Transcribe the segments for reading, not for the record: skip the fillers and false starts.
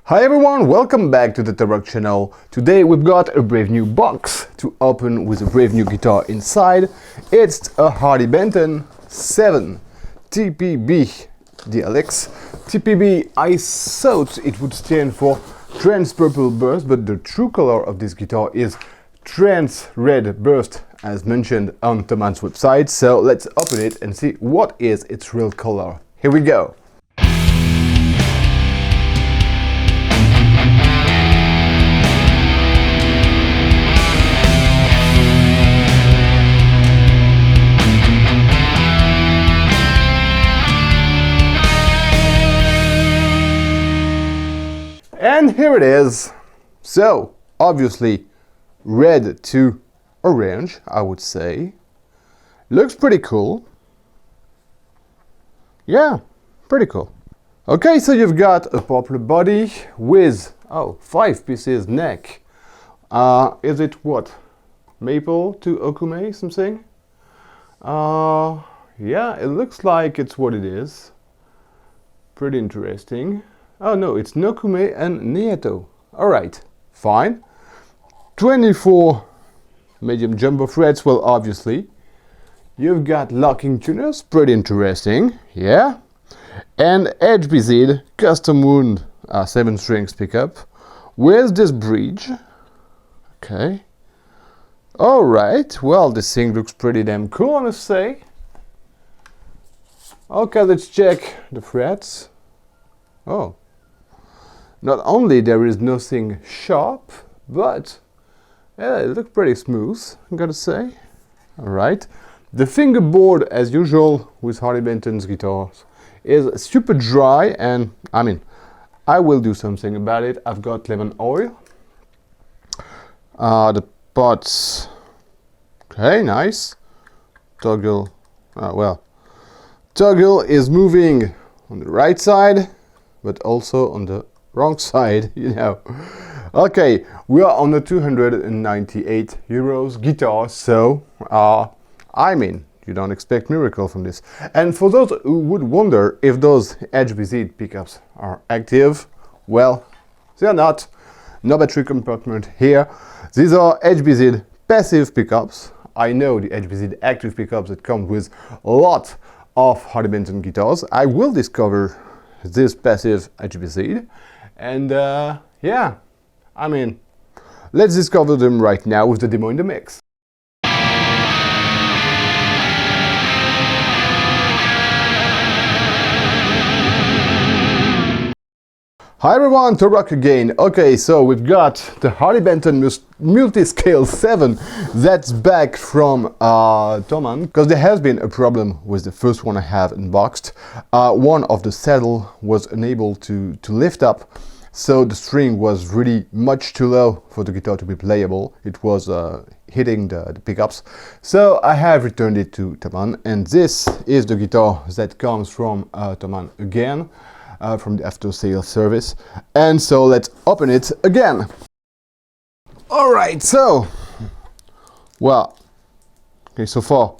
Hi everyone, welcome back to the Torpedo channel. Today we've got a brave new box to open with a brave new guitar inside. It's a Harley Benton 7 TPB DLX. TPB, I thought it would stand for Trans Purple Burst, but the true color of this guitar is Trans Red Burst, as mentioned on Thoman's website. So let's open it and see what is its real color. Here we go. And here it is. So, obviously, red to orange, I would say. Looks pretty cool. Yeah, pretty cool. Okay, so you've got a poplar body with, 5 pieces neck. Is it what? Maple to Okume, something? Yeah, it looks like it's what it is. Pretty interesting. Oh no, it's Nokume and Nieto. Alright, fine. 24 medium jumbo frets, well obviously. You've got locking tuners, pretty interesting, yeah. And HBZ custom wound 7 strings pickup with this bridge. Okay. Alright, well this thing looks pretty damn cool, I must say. Okay, let's check the frets. Oh. Not only there is nothing sharp, but yeah, it looks pretty smooth, I gotta say. Alright. The fingerboard, as usual with Harley Benton's guitars, is super dry, and I will do something about it. I've got lemon oil. The pots, okay, nice. Toggle, toggle is moving on the right side, but also on the wrong side, you know. Okay, we are on a 298 euros guitar, so you don't expect miracle from this. And for those who would wonder if those HBZ pickups are active, well, they are not. No battery compartment here. These are HBZ passive pickups. I know the HBZ active pickups that come with a lot of Harley Benton guitars. I will discover this passive HBZ. And yeah, let's discover them right now with the demo in the mix. Hi everyone, to rock again. Okay, so we've got the Harley Benton Multiscale 7 that's back from Thoman, because there has been a problem with the first one I have unboxed. One of the saddle was unable to lift up, so the string was really much too low for the guitar to be playable. It was hitting the pickups. So I have returned it to Thoman, and this is the guitar that comes from Thoman again. From the after sale service, and so let's open it again. Alright, so okay, so far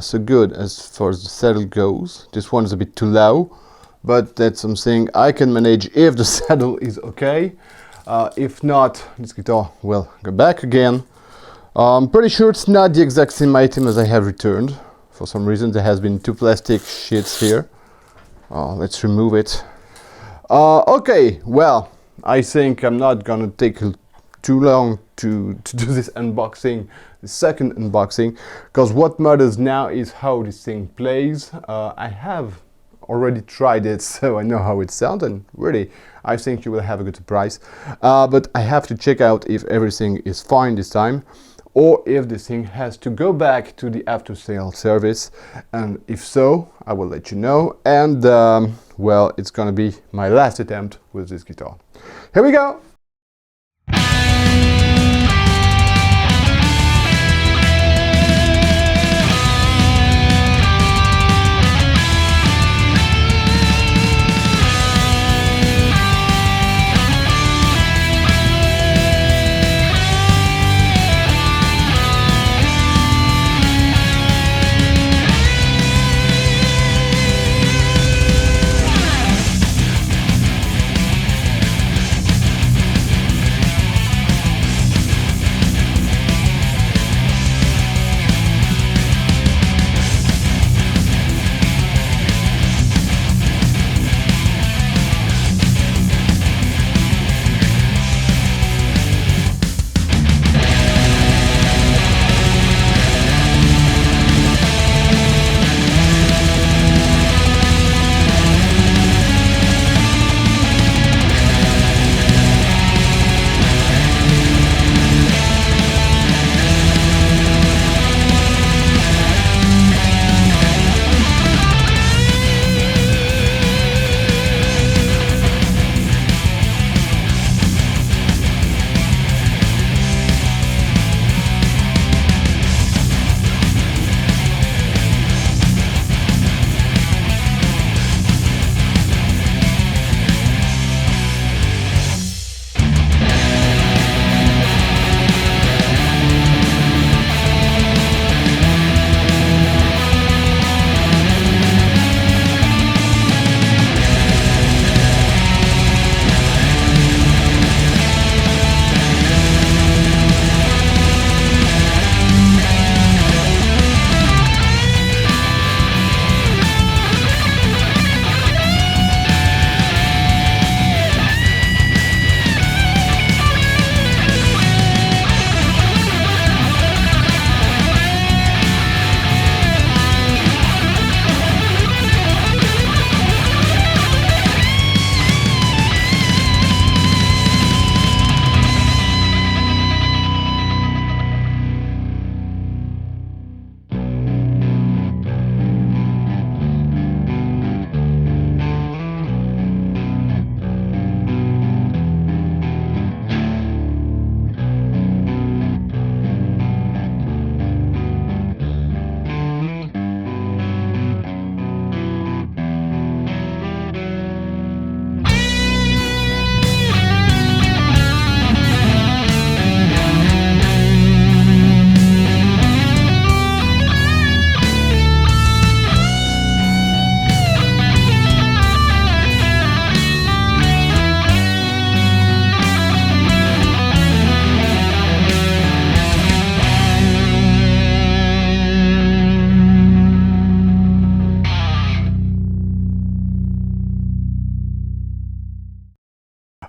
so good as far as the saddle goes. This one is a bit too low, but that's something I can manage if the saddle is okay. If not, this guitar will go back again. I'm pretty sure it's not the exact same item as I have returned. For some reason there has been 2 plastic sheets here. Let's remove it. Okay, well, I think I'm not gonna take too long to do this unboxing, the second unboxing, because what matters now is how this thing plays. I have already tried it, so I know how it sounds, and really, I think you will have a good surprise. But I have to check out if everything is fine this time, or if this thing has to go back to the after sale service, and if so, I will let you know. And well, it's gonna be my last attempt with this guitar. Here we go!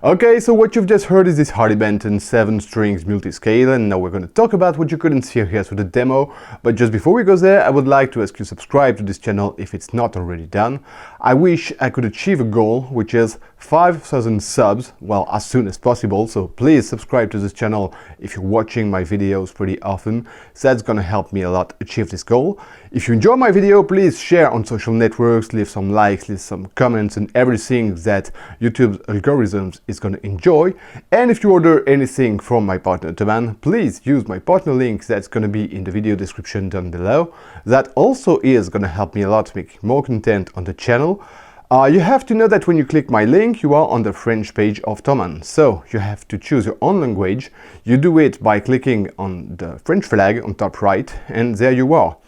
Okay, so what you've just heard is this Harley Benton 7 strings multiscale, and now we're going to talk about what you couldn't see here with the demo. But just before we go there, I would like to ask you to subscribe to this channel if it's not already done. I wish I could achieve a goal, which is 5,000 subs, well, as soon as possible, so please subscribe to this channel if you're watching my videos pretty often. So that's gonna help me a lot achieve this goal. If you enjoy my video, please share on social networks, leave some likes, leave some comments, and everything that YouTube's algorithms is gonna enjoy. And if you order anything from my partner Toman, please use my partner link that's gonna be in the video description down below. That also is gonna help me a lot to make more content on the channel. You have to know that when you click my link, you are on the French page of Toman. So you have to choose your own language. You do it by clicking on the French flag on top right, and there you are.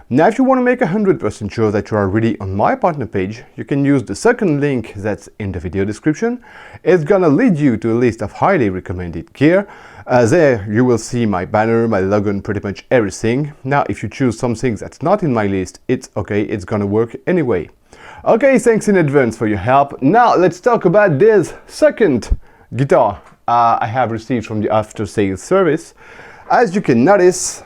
Now, if you want to make 100% sure that you are really on my partner page, you can use the second link that's in the video description. It's gonna lead you to a list of highly recommended gear. There you will see my banner, my logo, and pretty much everything. Now, if you choose something that's not in my list, it's okay, it's gonna work anyway. Okay, thanks in advance for your help. Now let's talk about this second guitar I have received from the after sales service. As you can notice,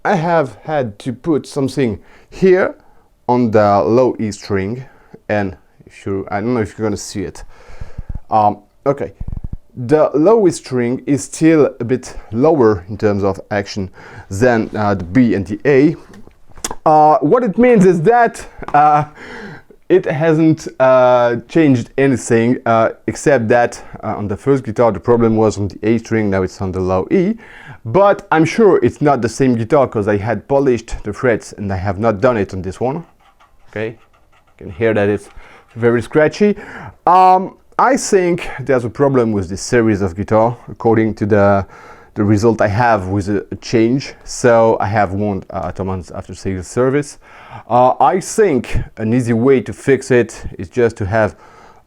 I have had to put something here on the low E string, and I don't know if you're gonna see it. Okay, the low E string is still a bit lower in terms of action than the B and the A. What it means is that it hasn't changed anything except that on the first guitar the problem was on the A string, now it's on the low E. But I'm sure it's not the same guitar because I had polished the frets and I have not done it on this one. Okay, you can hear that it's very scratchy. I think there's a problem with this series of guitar according to the result I have with a change. So I have one Toman's after sales service. I think an easy way to fix it is just to have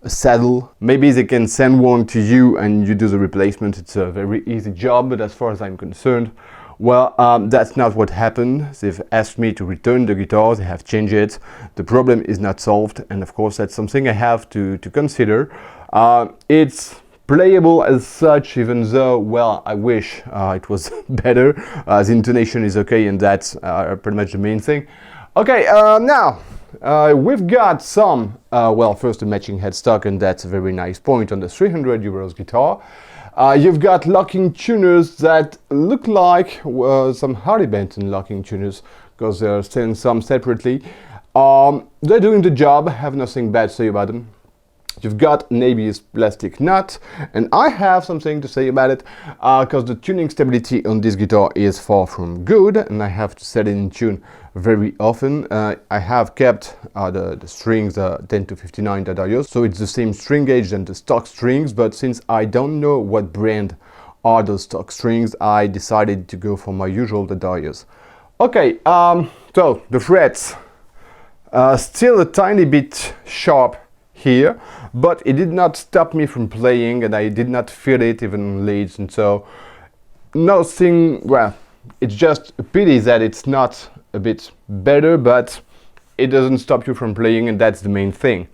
a saddle. Maybe they can send one to you and you do the replacement. It's a very easy job, but as far as I'm concerned, well, that's not what happened. They've asked me to return the guitar, they have changed it. The problem is not solved, and of course that's something I have to consider. It's playable as such, even though, well, I wish it was better. The intonation is okay, and that's pretty much the main thing. Okay, now we've got some, well, first a matching headstock, and that's a very nice point on the 300 euros guitar. You've got locking tuners that look like some Harley Benton locking tuners, because they're selling some separately. They're doing the job, I have nothing bad to say about them. You've got an ABS plastic nut, and I have something to say about it because the tuning stability on this guitar is far from good, and I have to set it in tune very often. I have kept the strings 10 to 59 that I use, so it's the same string gauge than the stock strings, but since I don't know what brand are those stock strings, I decided to go for my usual that I use. Okay, so the frets still a tiny bit sharp here, but it did not stop me from playing, and I did not feel it even on leads, and so nothing. Well, it's just a pity that it's not a bit better, but it doesn't stop you from playing, and that's the main thing.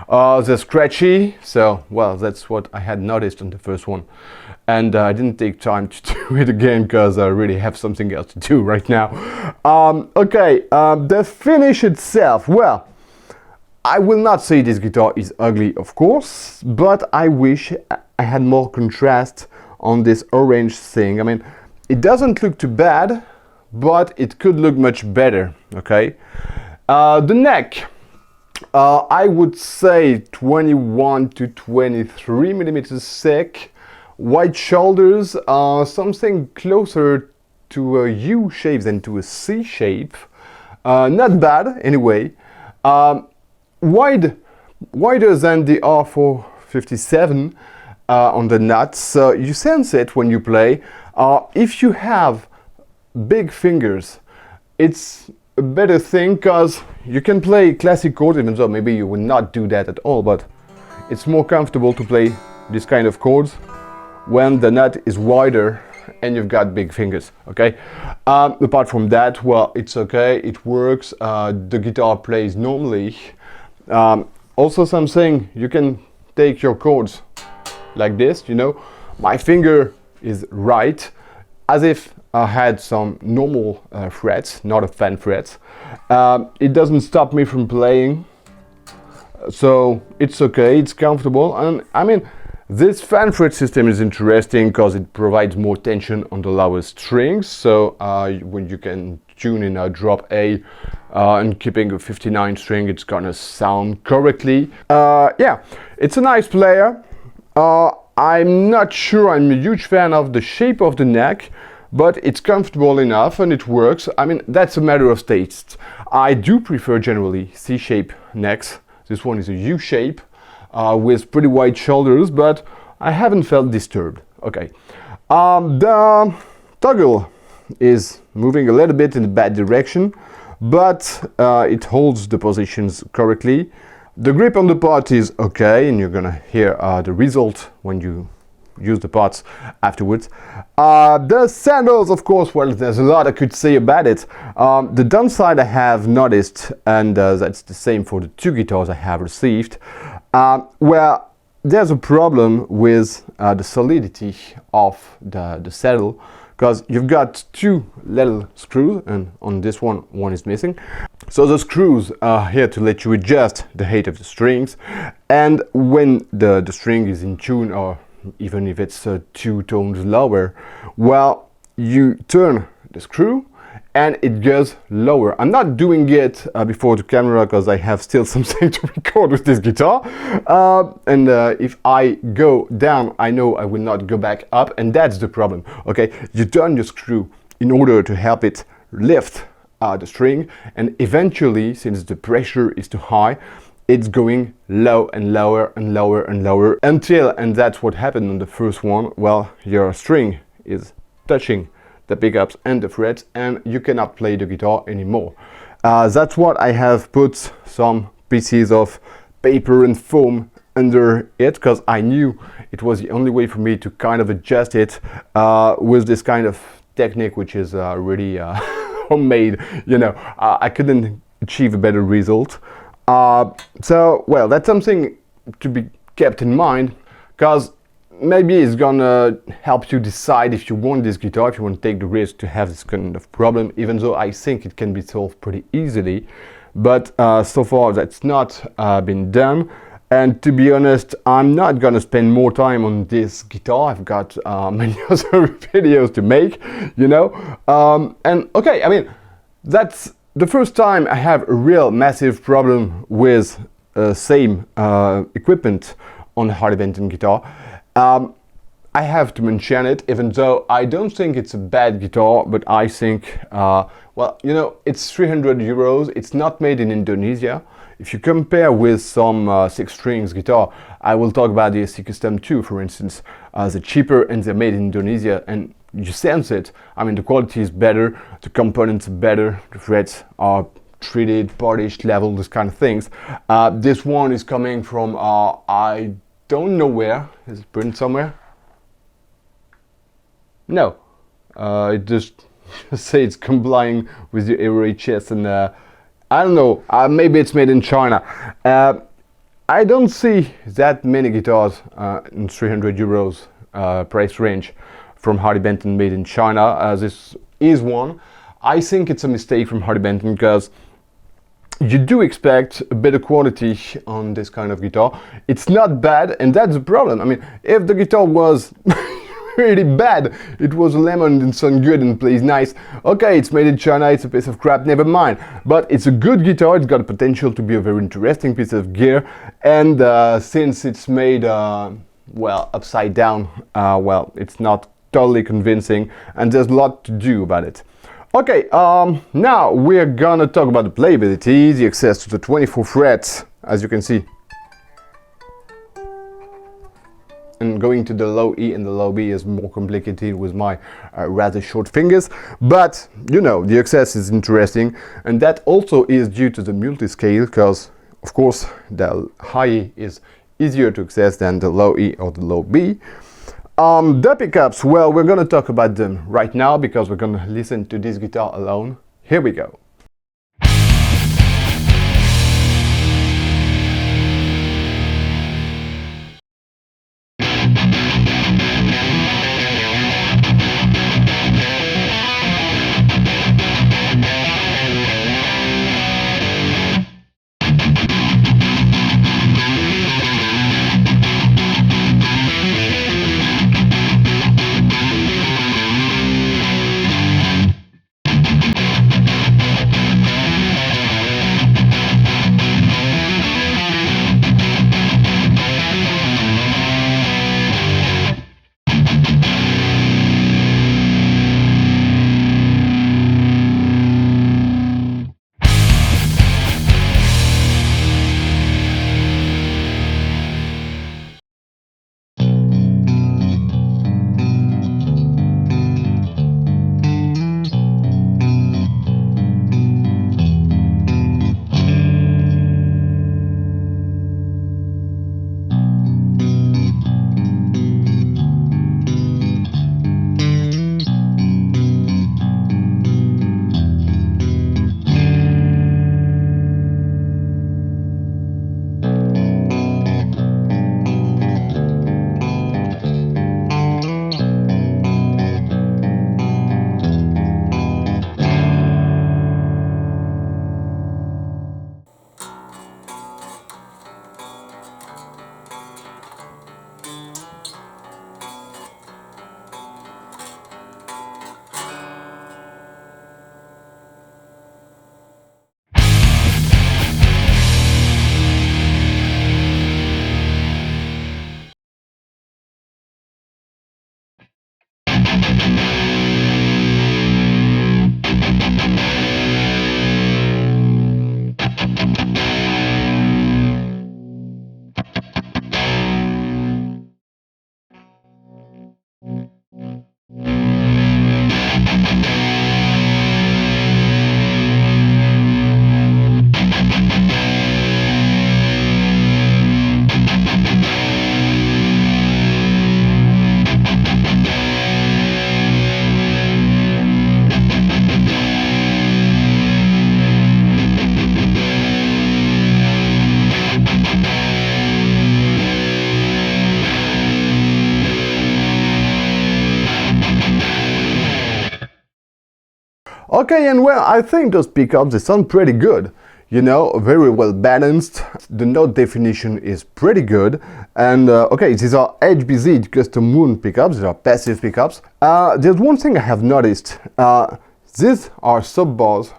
They're scratchy, so well, that's what I had noticed on the first one, and I didn't take time to do it again because I really have something else to do right now. Okay, the finish itself, well, I will not say this guitar is ugly, of course, but I wish I had more contrast on this orange thing. I mean, it doesn't look too bad, but it could look much better, okay? The neck, I would say 21 to 23 millimeters thick. Wide shoulders, something closer to a U shape than to a C shape. Not bad, anyway. Wider than the R457 on the nuts, so you sense it when you play. If you have big fingers, it's a better thing because you can play classic chords, even though maybe you would not do that at all, but it's more comfortable to play this kind of chords when the nut is wider and you've got big fingers, okay? Apart from that, well, it's okay, it works, the guitar plays normally. Also something, you can take your chords like this, you know, my finger is right, as if I had some normal frets, not a fan frets. It doesn't stop me from playing, so it's okay, it's comfortable. And I mean, this fan fret system is interesting because it provides more tension on the lower strings, so when you can tune in a drop A and keeping a 59 string, it's gonna sound correctly. Yeah, it's a nice player. I'm not sure I'm a huge fan of the shape of the neck, but it's comfortable enough and it works. I mean, that's a matter of taste. I do prefer generally C-shape necks. This one is a U-shape with pretty wide shoulders, but I haven't felt disturbed. Okay, the toggle is moving a little bit in the bad direction, but it holds the positions correctly. The grip on the pot is okay, and you're gonna hear the result when you use the pots afterwards. The sandals, of course, well, there's a lot I could say about it. The downside I have noticed, and that's the same for the two guitars I have received, where there's a problem with the solidity of the saddle, because you've got two little screws, and on this one is missing. So the screws are here to let you adjust the height of the strings, and when the string is in tune, or even if it's 2 tones lower, well, you turn the screw and it goes lower. I'm not doing it before the camera because I have still something to record with this guitar, and if I go down, I know I will not go back up, and that's the problem. Okay, you turn your screw in order to help it lift the string, and eventually, since the pressure is too high, it's going low and lower and lower and lower until, and that's what happened on the first one, well, your string is touching the pickups and the frets and you cannot play the guitar anymore. That's what I have put some pieces of paper and foam under it, because I knew it was the only way for me to kind of adjust it with this kind of technique, which is really homemade, you know. I couldn't achieve a better result. So, well, that's something to be kept in mind, because maybe it's gonna help you decide if you want this guitar, if you want to take the risk to have this kind of problem, even though I think it can be solved pretty easily. But so far that's not been done, and to be honest, I'm not gonna spend more time on this guitar. I've got many other videos to make, you know. And okay, I mean, that's the first time I have a real massive problem with same equipment on the Harley Benton guitar. I have to mention it, even though I don't think it's a bad guitar, but I think, well, you know, it's 300 euros, it's not made in Indonesia. If you compare with some 6-strings guitar, I will talk about the SC Custom 2, for instance, they're cheaper and they're made in Indonesia, and you sense it. I mean, the quality is better, the components are better, the frets are treated, polished, leveled, this kind of things. This one is coming from, I don't know where. Is it printed somewhere? No. It just say it's complying with the Euro HS, and I don't know, maybe it's made in China. I don't see that many guitars in 300 euros price range from Harley Benton made in China. This is one. I think it's a mistake from Harley Benton, because you do expect a better quality on this kind of guitar. It's not bad, and that's the problem. I mean, if the guitar was really bad, it was a lemon and sounds good and plays nice, okay, it's made in China, it's a piece of crap, never mind. But it's a good guitar, it's got the potential to be a very interesting piece of gear, and since it's made, well, upside down, well, it's not totally convincing, and there's a lot to do about it. Okay, now we're gonna talk about the playability, the access to the 24 frets, as you can see. And going to the low E and the low B is more complicated with my rather short fingers, but you know, the access is interesting, and that also is due to the multiscale, because of course the high E is easier to access than the low E or the low B. The pickups, well, we're gonna talk about them right now because we're gonna listen to this guitar alone. Here we go. Okay, and well, I think those pickups, they sound pretty good. You know, very well balanced. The note definition is pretty good. And okay, these are HBZ custom wound pickups, these are passive pickups. There's one thing I have noticed. These are sub bars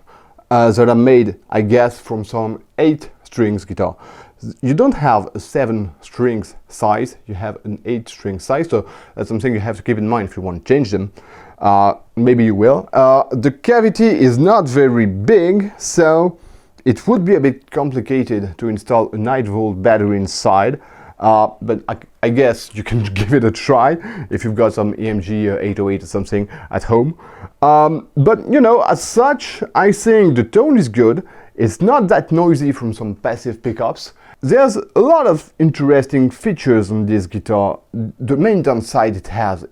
that are made, I guess, from some 8 strings guitar. You don't have a 7 strings size, you have an 8 string size, so that's something you have to keep in mind if you want to change them. Maybe you will. The cavity is not very big, so it would be a bit complicated to install a 9-volt battery inside, but I guess you can give it a try if you've got some EMG 808 or something at home. But you know, as such, I think the tone is good. It's not that noisy from some passive pickups. There's a lot of interesting features on this guitar. The main downside it has,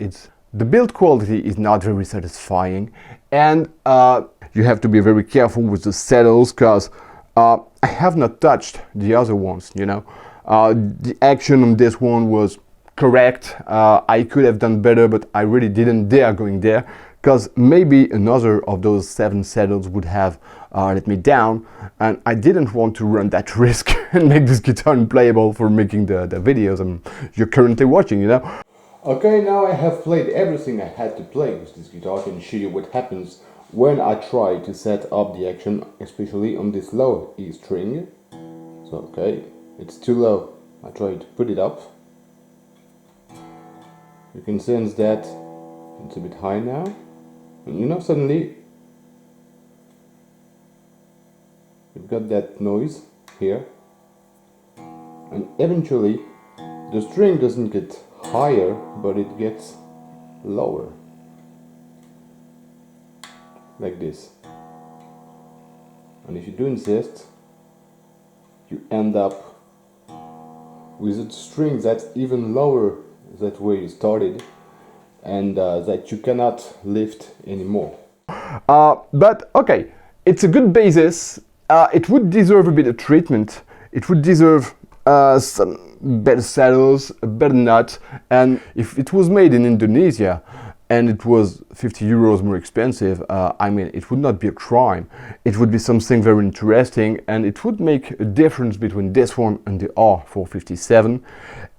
the build quality is not very satisfying, and you have to be very careful with the saddles, because I have not touched the other ones, you know. The action on this one was correct. I could have done better, but I really didn't dare going there, because maybe another of those 7 saddles would have let me down, and I didn't want to run that risk and make this guitar unplayable for making the videos you're currently watching, you know. Okay, now I have played everything I had to play with this guitar. I can show you what happens when I try to set up the action, especially on this low E string. So, okay, it's too low. I try to put it up. You can sense that it's a bit high now. And you know, suddenly you've got that noise here. And eventually the string doesn't get higher, but it gets lower. Like this. And if you do insist, you end up with a string that's even lower than where you started, and that you cannot lift anymore. But okay, it's a good basis. It would deserve a bit of treatment. It would deserve some better saddles, a better nut, and if it was made in Indonesia and it was 50 euros more expensive, I mean, it would not be a crime. It would be something very interesting, and it would make a difference between this one and the R457.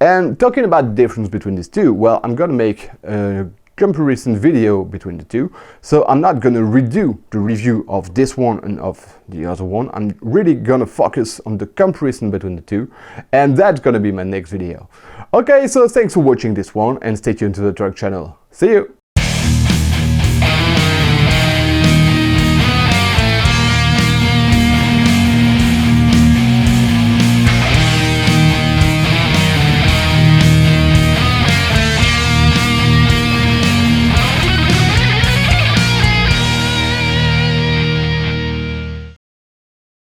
And talking about the difference between these two, well, I'm gonna make a comparison video between the two, so I'm not gonna redo the review of this one and of the other one. I'm really gonna focus on the comparison between the two, and that's gonna be my next video. Okay, so thanks for watching this one, and stay tuned to the Truck channel. See you!